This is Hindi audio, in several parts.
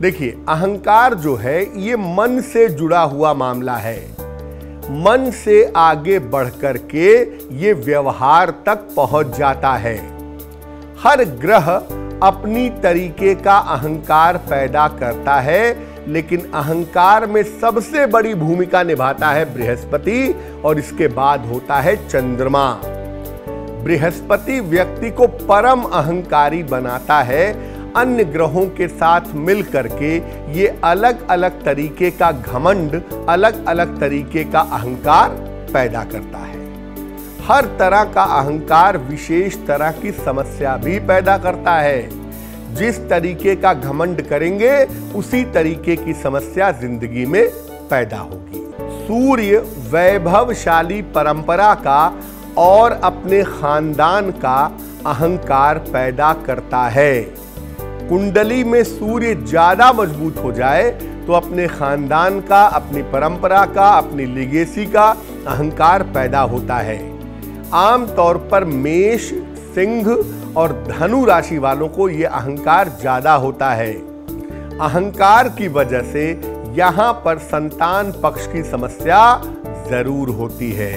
देखिए, अहंकार जो है ये मन से जुड़ा हुआ मामला है। मन से आगे बढ़कर के ये व्यवहार तक पहुंच जाता है। हर ग्रह अपनी तरीके का अहंकार पैदा करता है, लेकिन अहंकार में सबसे बड़ी भूमिका निभाता है बृहस्पति और इसके बाद होता है चंद्रमा। बृहस्पति व्यक्ति को परम अहंकारी बनाता है। अन्य ग्रहों के साथ मिलकर के ये अलग अलग तरीके का घमंड, अलग अलग तरीके का अहंकार पैदा करता है। हर तरह का अहंकार विशेष तरह की समस्या भी पैदा करता है। जिस तरीके का घमंड करेंगे उसी तरीके की समस्या जिंदगी में पैदा होगी। सूर्य वैभवशाली परंपरा का और अपने खानदान का अहंकार पैदा करता है। कुंडली में सूर्य ज्यादा मजबूत हो जाए तो अपने खानदान का, अपनी परंपरा का, अपनी लिगेसी का अहंकार पैदा होता है। आमतौर पर मेष, सिंह और धनु राशि वालों को यह अहंकार ज्यादा होता है। अहंकार की वजह से यहां पर संतान पक्ष की समस्या जरूर होती है।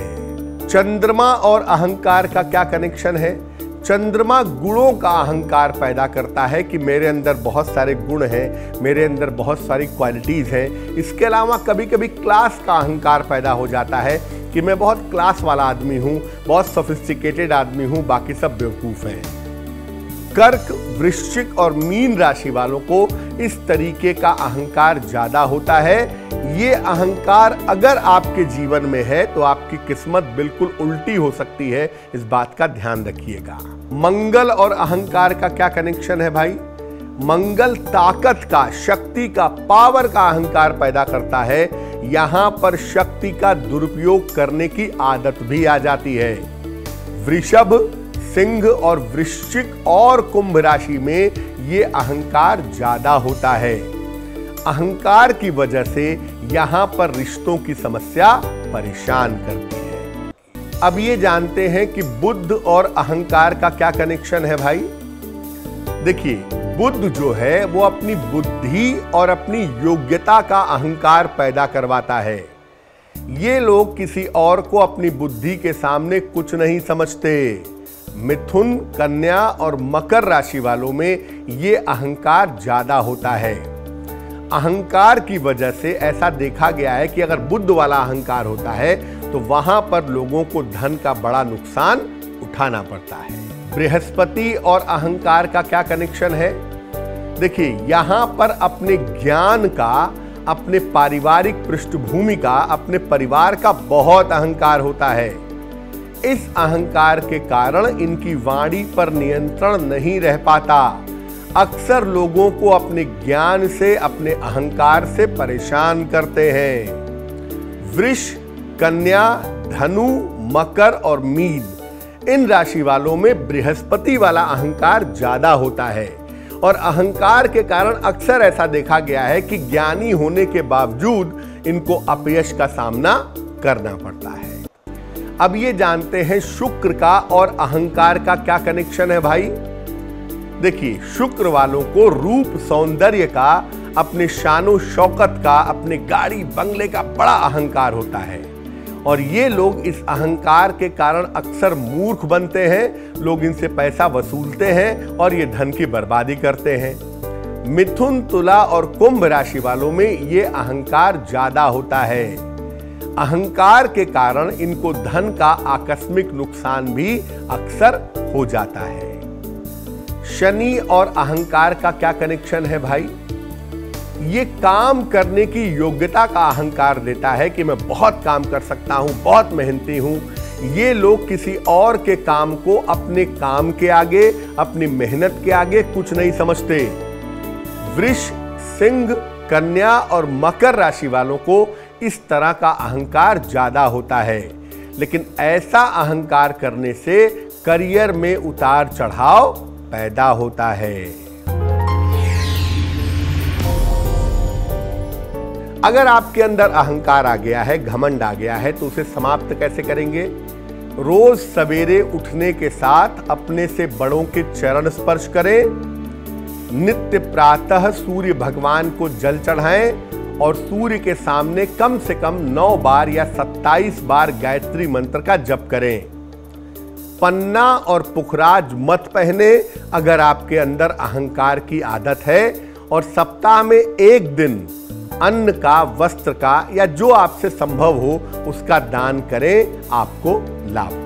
चंद्रमा और अहंकार का क्या कनेक्शन है? चंद्रमा गुणों का अहंकार पैदा करता है कि मेरे अंदर बहुत सारे गुण हैं, मेरे अंदर बहुत सारी क्वालिटीज हैं। इसके अलावा कभी कभी क्लास का अहंकार पैदा हो जाता है कि मैं बहुत क्लास वाला आदमी हूं, बहुत सोफिस्टिकेटेड आदमी हूं, बाकी सब बेवकूफ हैं। कर्क, वृश्चिक और मीन राशि वालों को इस तरीके का अहंकार ज्यादा होता है। ये अहंकार अगर आपके जीवन में है तो आपकी किस्मत बिल्कुल उल्टी हो सकती है, इस बात का ध्यान रखिएगा। मंगल और अहंकार का क्या कनेक्शन है भाई? मंगल ताकत का, शक्ति का, पावर का अहंकार पैदा करता है। यहां पर शक्ति का दुरुपयोग करने की आदत भी आ जाती है। वृषभ, सिंह और वृश्चिक और कुंभ राशि में ये अहंकार ज्यादा होता है। अहंकार की वजह से यहां पर रिश्तों की समस्या परेशान करती है। अब ये जानते हैं कि बुध और अहंकार का क्या कनेक्शन है भाई? देखिए, बुध जो है वो अपनी बुद्धि और अपनी योग्यता का अहंकार पैदा करवाता है। ये लोग किसी और को अपनी बुद्धि के सामने कुछ नहीं समझते। मिथुन, कन्या और मकर राशि वालों में ये अहंकार ज्यादा होता है। अहंकार की वजह से ऐसा देखा गया है कि अगर बुध वाला अहंकार होता है तो वहां पर लोगों को धन का बड़ा नुकसान उठाना पड़ता है। बृहस्पति और अहंकार का क्या कनेक्शन है? देखिए, यहां पर अपने ज्ञान का, अपने पारिवारिक पृष्ठभूमि का, अपने परिवार का बहुत अहंकार होता है। इस अहंकार के कारण इनकी वाणी पर नियंत्रण नहीं रह पाता। अक्सर लोगों को अपने ज्ञान से, अपने अहंकार से परेशान करते हैं। वृष, कन्या, धनु, मकर और मीन, इन राशि वालों में बृहस्पति वाला अहंकार ज्यादा होता है और अहंकार के कारण अक्सर ऐसा देखा गया है कि ज्ञानी होने के बावजूद इनको अपयश का सामना करना पड़ता है। अब ये जानते हैं शुक्र का और अहंकार का क्या कनेक्शन है भाई? देखिए, शुक्र वालों को रूप सौंदर्य का, अपने शानो शौकत का, अपने गाड़ी बंगले का बड़ा अहंकार होता है और ये लोग इस अहंकार के कारण अक्सर मूर्ख बनते हैं। लोग इनसे पैसा वसूलते हैं और ये धन की बर्बादी करते हैं। मिथुन, तुला और कुंभ राशि वालों में ये अहंकार ज्यादा होता है। अहंकार के कारण इनको धन का आकस्मिक नुकसान भी अक्सर हो जाता है। शनि और अहंकार का क्या कनेक्शन है भाई? ये काम करने की योग्यता का अहंकार देता है कि मैं बहुत काम कर सकता हूं, बहुत मेहनती हूं। ये लोग किसी और के काम को अपने काम के आगे, अपनी मेहनत के आगे कुछ नहीं समझते। वृष, सिंह, कन्या और मकर राशि वालों को इस तरह का अहंकार ज्यादा होता है, लेकिन ऐसा अहंकार करने से करियर में उतार चढ़ाव पैदा होता है। अगर आपके अंदर अहंकार आ गया है, घमंड आ गया है, तो उसे समाप्त कैसे करेंगे? रोज सवेरे उठने के साथ अपने से बड़ों के चरण स्पर्श करें, नित्य प्रातः सूर्य भगवान को जल चढ़ाएं और सूर्य के सामने कम से कम 9 बार या 27 बार गायत्री मंत्र का जप करें। पन्ना और पुखराज मत पहने अगर आपके अंदर अहंकार की आदत है, और सप्ताह में एक दिन अन्न का, वस्त्र का या जो आपसे संभव हो उसका दान करें, आपको लाभ।